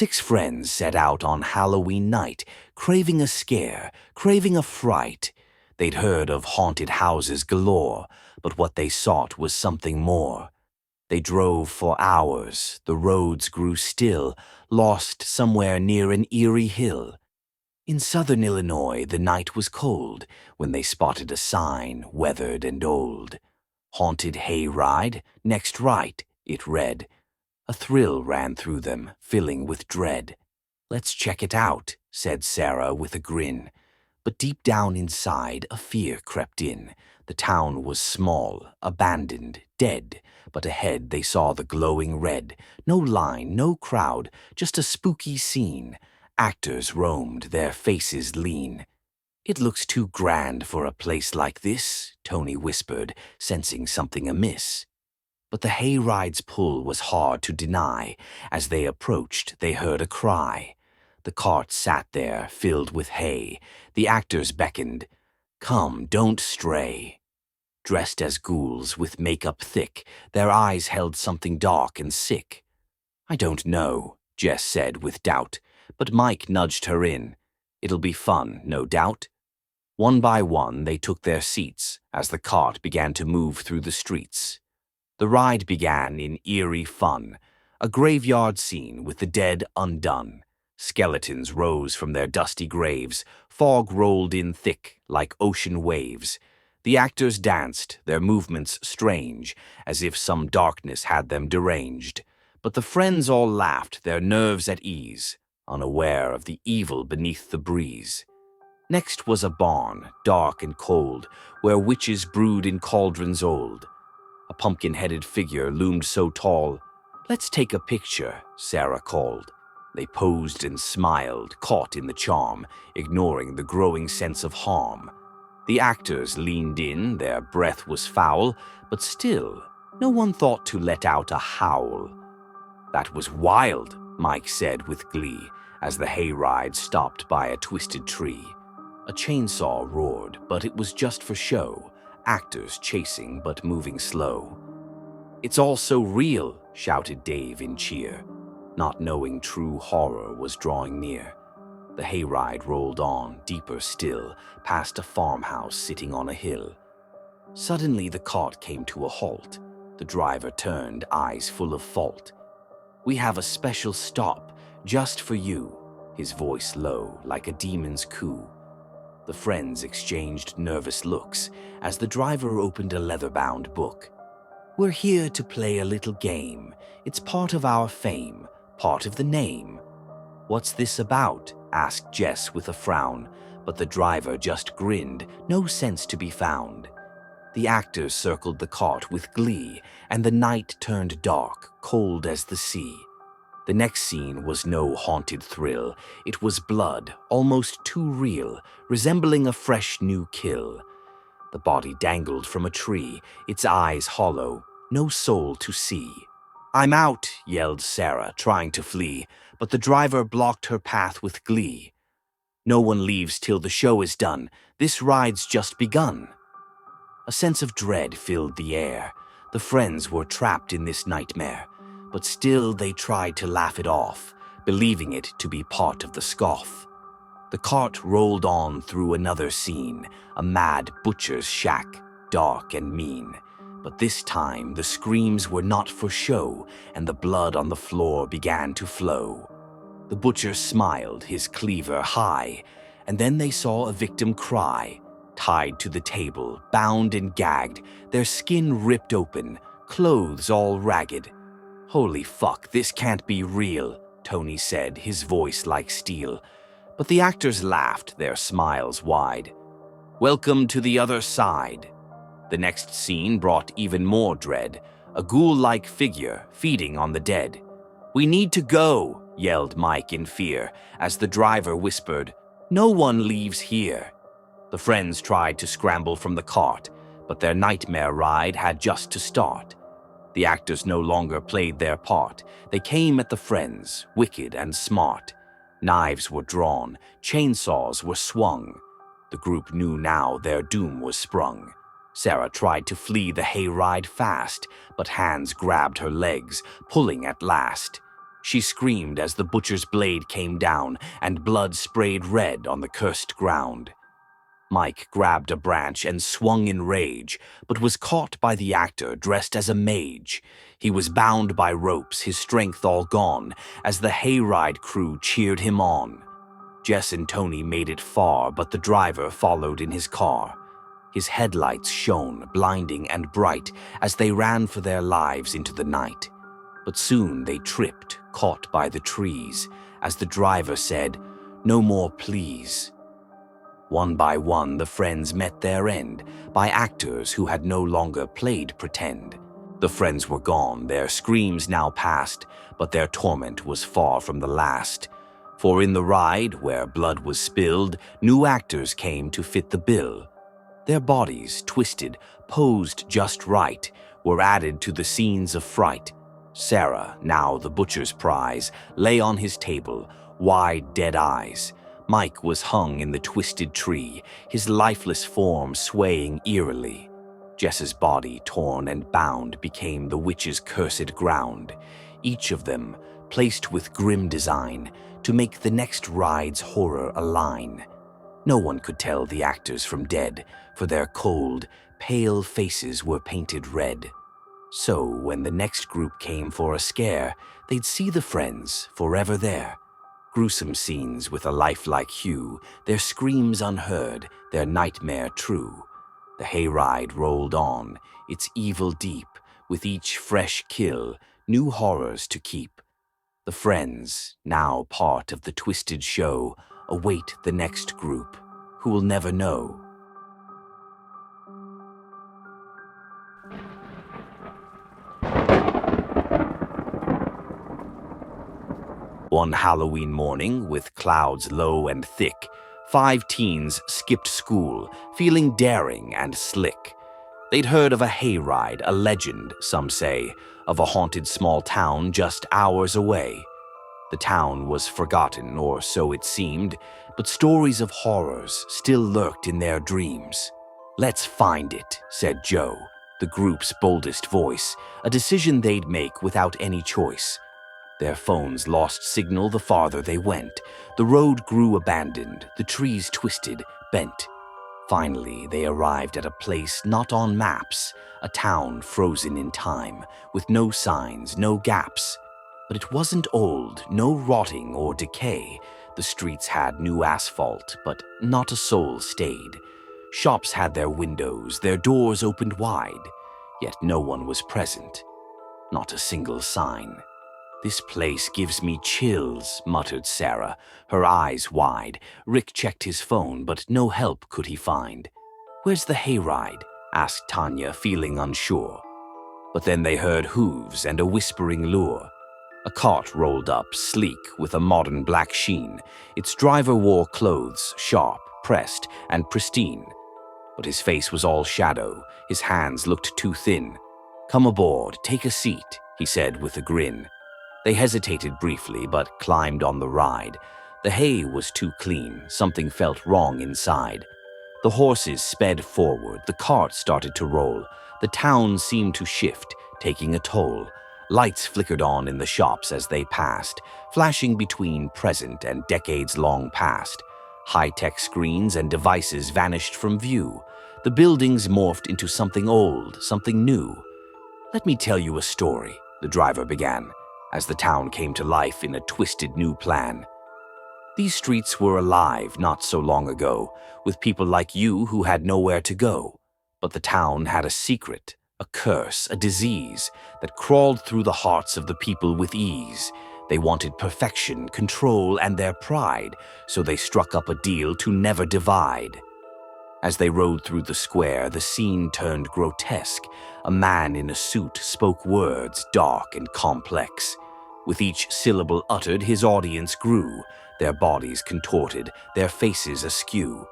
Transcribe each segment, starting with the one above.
6 friends set out on Halloween night, craving a scare, craving a fright. They'd heard of haunted houses galore, but what they sought was something more. They drove for hours, the roads grew still, lost somewhere near an eerie hill. In southern Illinois, the night was cold when they spotted a sign, weathered and old. "Haunted Hayride, next right," it read. A thrill ran through them, filling with dread. "Let's check it out," said Sarah with a grin. But deep down inside, a fear crept in. The town was small, abandoned, dead, but ahead they saw the glowing red. No line, no crowd, just a spooky scene. Actors roamed, their faces lean. "It looks too grand for a place like this," Tony whispered, sensing something amiss. But the hayride's pull was hard to deny. As they approached, they heard a cry. The cart sat there, filled with hay. The actors beckoned. "Come, don't stray." Dressed as ghouls, with makeup thick, their eyes held something dark and sick. "I don't know," Jess said with doubt, but Mike nudged her in. "It'll be fun, no doubt." One by one, they took their seats as the cart began to move through the streets. The ride began in eerie fun, a graveyard scene with the dead undone. Skeletons rose from their dusty graves, fog rolled in thick like ocean waves. The actors danced, their movements strange, as if some darkness had them deranged. But the friends all laughed, their nerves at ease, unaware of the evil beneath the breeze. Next was a barn, dark and cold, where witches brewed in cauldrons old. A pumpkin-headed figure loomed so tall. "Let's take a picture," Sarah called. They posed and smiled, caught in the charm, ignoring the growing sense of harm. The actors leaned in, their breath was foul, but still, no one thought to let out a howl. "That was wild," Mike said with glee, as the hayride stopped by a twisted tree. A chainsaw roared, but it was just for show. Actors chasing but moving slow. "It's all so real," shouted Dave in cheer, not knowing true horror was drawing near. The hayride rolled on, deeper still, past a farmhouse sitting on a hill. Suddenly the cart came to a halt. The driver turned, eyes full of fault. "We have a special stop, just for you," his voice low, like a demon's coo. The friends exchanged nervous looks as the driver opened a leather-bound book. "We're here to play a little game. It's part of our fame, part of the name." "What's this about?" asked Jess with a frown, but the driver just grinned, no sense to be found. The actors circled the cart with glee, and the night turned dark, cold as the sea. The next scene was no haunted thrill. It was blood, almost too real, resembling a fresh new kill. The body dangled from a tree, its eyes hollow, no soul to see. "I'm out," yelled Sarah, trying to flee, but the driver blocked her path with glee. "No one leaves till the show is done. This ride's just begun." A sense of dread filled the air. The friends were trapped in this nightmare, but still they tried to laugh it off, believing it to be part of the scoff. The cart rolled on through another scene, a mad butcher's shack, dark and mean. But this time the screams were not for show, and the blood on the floor began to flow. The butcher smiled, his cleaver high, and then they saw a victim cry, tied to the table, bound and gagged, their skin ripped open, clothes all ragged. "Holy fuck, this can't be real," Tony said, his voice like steel. But the actors laughed, their smiles wide. "Welcome to the other side." The next scene brought even more dread, a ghoul-like figure feeding on the dead. "We need to go," yelled Mike in fear, as the driver whispered, "No one leaves here." The friends tried to scramble from the cart, but their nightmare ride had just to start. The actors no longer played their part. They came at the friends, wicked and smart. Knives were drawn, chainsaws were swung. The group knew now their doom was sprung. Sarah tried to flee the hayride fast, but hands grabbed her legs, pulling at last. She screamed as the butcher's blade came down and blood sprayed red on the cursed ground. Mike grabbed a branch and swung in rage, but was caught by the actor dressed as a mage. He was bound by ropes, his strength all gone, as the Hayride crew cheered him on. Jess and Tony made it far, but the driver followed in his car. His headlights shone, blinding and bright, as they ran for their lives into the night. But soon they tripped, caught by the trees, as the driver said, "No more, please." One by one, the friends met their end, by actors who had no longer played pretend. The friends were gone, their screams now past, but their torment was far from the last. For in the ride, where blood was spilled, new actors came to fit the bill. Their bodies, twisted, posed just right, were added to the scenes of fright. Sarah, now the butcher's prize, lay on his table, wide dead eyes. Mike was hung in the twisted tree, his lifeless form swaying eerily. Jess's body, torn and bound, became the witch's cursed ground, each of them placed with grim design to make the next ride's horror align. No one could tell the actors from dead, for their cold, pale faces were painted red. So when the next group came for a scare, they'd see the friends forever there. Gruesome scenes with a lifelike hue, their screams unheard, their nightmare true. The hayride rolled on, its evil deep, with each fresh kill, new horrors to keep. The friends, now part of the twisted show, await the next group, who will never know. One Halloween morning, with clouds low and thick, 5 teens skipped school, feeling daring and slick. They'd heard of a hayride, a legend, some say, of a haunted small town just hours away. The town was forgotten, or so it seemed, but stories of horrors still lurked in their dreams. "Let's find it," said Joe, the group's boldest voice, a decision they'd make without any choice. Their phones lost signal the farther they went. The road grew abandoned, the trees twisted, bent. Finally, they arrived at a place not on maps, a town frozen in time, with no signs, no gaps. But it wasn't old, no rotting or decay. The streets had new asphalt, but not a soul stayed. Shops had their windows, their doors opened wide, yet no one was present, not a single sign. "This place gives me chills," muttered Sarah, her eyes wide. Rick checked his phone, but no help could he find. "Where's the hayride?" asked Tanya, feeling unsure. But then they heard hooves and a whispering lure. A cart rolled up, sleek, with a modern black sheen. Its driver wore clothes, sharp, pressed, and pristine. But his face was all shadow, his hands looked too thin. "Come aboard, take a seat," he said with a grin. They hesitated briefly, but climbed on the ride. The hay was too clean, something felt wrong inside. The horses sped forward, the cart started to roll. The town seemed to shift, taking a toll. Lights flickered on in the shops as they passed, flashing between present and decades-long past. High-tech screens and devices vanished from view. The buildings morphed into something old, something new. "Let me tell you a story," the driver began, as the town came to life in a twisted new plan. "These streets were alive not so long ago, with people like you who had nowhere to go. But the town had a secret, a curse, a disease that crawled through the hearts of the people with ease. They wanted perfection, control, and their pride, so they struck up a deal to never divide." As they rode through the square, the scene turned grotesque. A man in a suit spoke words dark and complex. With each syllable uttered, his audience grew, their bodies contorted, their faces askew.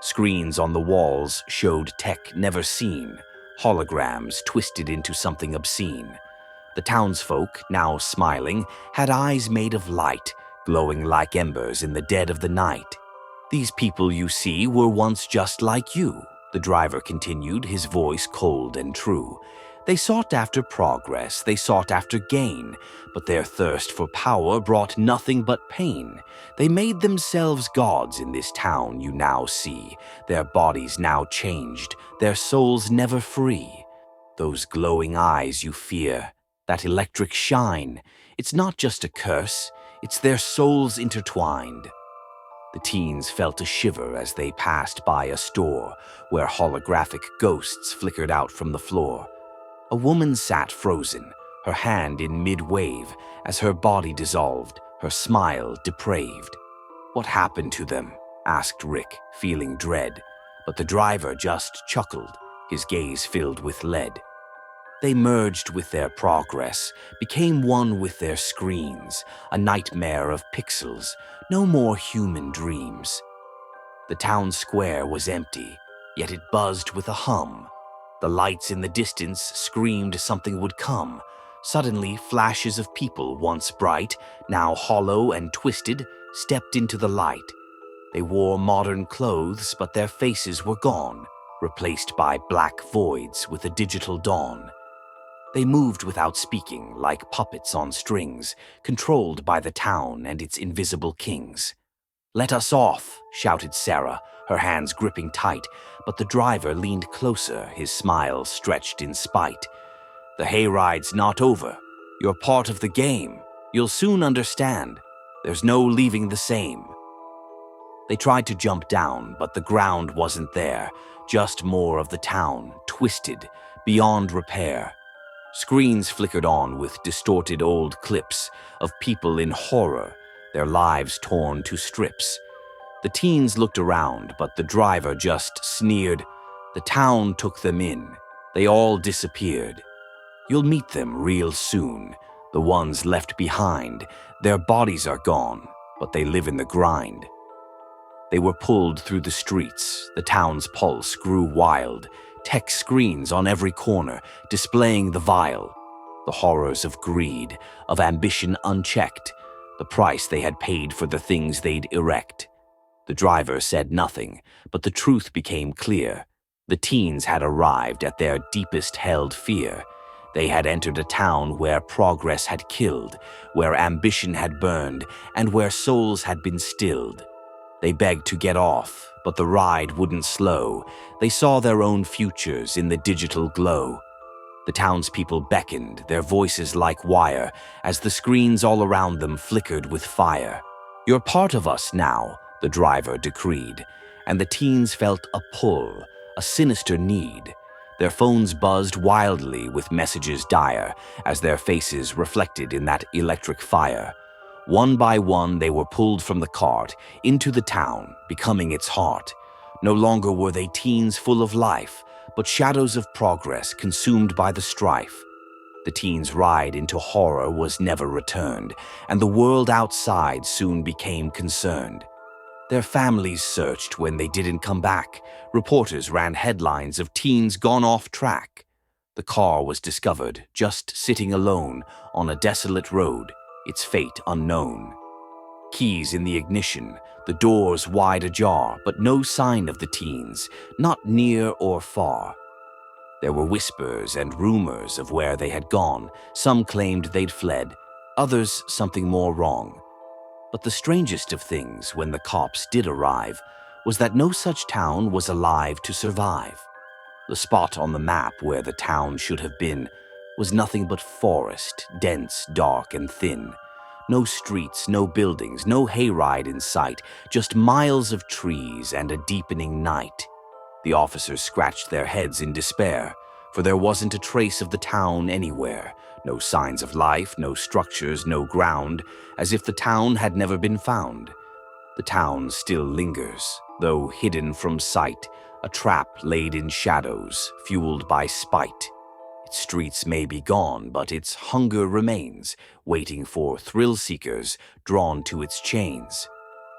Screens on the walls showed tech never seen, holograms twisted into something obscene. The townsfolk, now smiling, had eyes made of light, glowing like embers in the dead of the night. "These people you see were once just like you," the driver continued, his voice cold and true. They sought after progress, they sought after gain, but their thirst for power brought nothing but pain. They made themselves gods in this town you now see, their bodies now changed, their souls never free. Those glowing eyes you fear, that electric shine, it's not just a curse, it's their souls intertwined. The teens felt a shiver as they passed by a store where holographic ghosts flickered out from the floor. A woman sat frozen, her hand in mid-wave as her body dissolved, her smile depraved. "What happened to them?" asked Rick, feeling dread, but the driver just chuckled, his gaze filled with lead. They merged with their progress, became one with their screens, a nightmare of pixels, no more human dreams. The town square was empty, yet it buzzed with a hum. The lights in the distance screamed something would come. Suddenly, flashes of people once bright, now hollow and twisted, stepped into the light. They wore modern clothes, but their faces were gone, replaced by black voids with a digital dawn. They moved without speaking, like puppets on strings, controlled by the town and its invisible kings. "Let us off," shouted Sarah, her hands gripping tight, but the driver leaned closer, his smile stretched in spite. "The hayride's not over. You're part of the game. You'll soon understand. There's no leaving the same." They tried to jump down, but the ground wasn't there, just more of the town, twisted, beyond repair. Screens flickered on with distorted old clips of people in horror, their lives torn to strips. The teens looked around, but the driver just sneered. The town took them in. They all disappeared. "You'll meet them real soon, the ones left behind. Their bodies are gone, but they live in the grind." They were pulled through the streets. The town's pulse grew wild. Tech screens on every corner, displaying the vile. The horrors of greed, of ambition unchecked, the price they had paid for the things they'd erect. The driver said nothing, but the truth became clear. The teens had arrived at their deepest held fear. They had entered a town where progress had killed, where ambition had burned, and where souls had been stilled. They begged to get off, but the ride wouldn't slow. They saw their own futures in the digital glow. The townspeople beckoned, their voices like wire, as the screens all around them flickered with fire. "You're part of us now," the driver decreed, and the teens felt a pull, a sinister need. Their phones buzzed wildly with messages dire, as their faces reflected in that electric fire. One by one, they were pulled from the cart, into the town, becoming its heart. No longer were they teens full of life, but shadows of progress consumed by the strife. The teens' ride into horror was never returned, and the world outside soon became concerned. Their families searched when they didn't come back. Reporters ran headlines of teens gone off track. The car was discovered, just sitting alone on a desolate road, its fate unknown. Keys in the ignition, the doors wide ajar, but no sign of the teens, not near or far. There were whispers and rumors of where they had gone. Some claimed they'd fled, others something more wrong. But the strangest of things, when the cops did arrive, was that no such town was alive to survive. The spot on the map where the town should have been was nothing but forest, dense, dark, and thin. No streets, no buildings, no hayride in sight, just miles of trees and a deepening night. The officers scratched their heads in despair, for there wasn't a trace of the town anywhere. No signs of life, no structures, no ground, as if the town had never been found. The town still lingers, though hidden from sight, a trap laid in shadows, fueled by spite. Its streets may be gone, but its hunger remains, waiting for thrill-seekers drawn to its chains.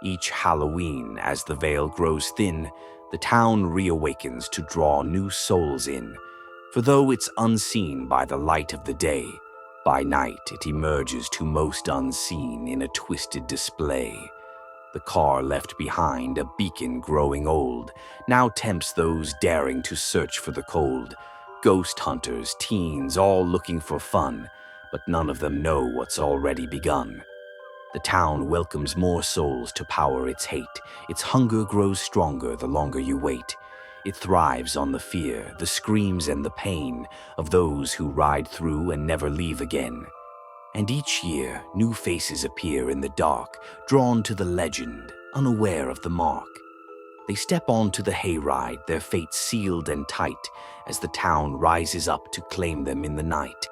Each Halloween, as the veil grows thin, the town reawakens to draw new souls in. For though it's unseen by the light of the day, by night it emerges to most unseen in a twisted display. The car left behind, a beacon growing old, now tempts those daring to search for the cold. Ghost hunters, teens, all looking for fun, but none of them know what's already begun. The town welcomes more souls to power its hate. Its hunger grows stronger the longer you wait. It thrives on the fear, the screams and the pain of those who ride through and never leave again. And each year, new faces appear in the dark, drawn to the legend, unaware of the mark. They step onto the hayride, their fates sealed and tight, as the town rises up to claim them in the night.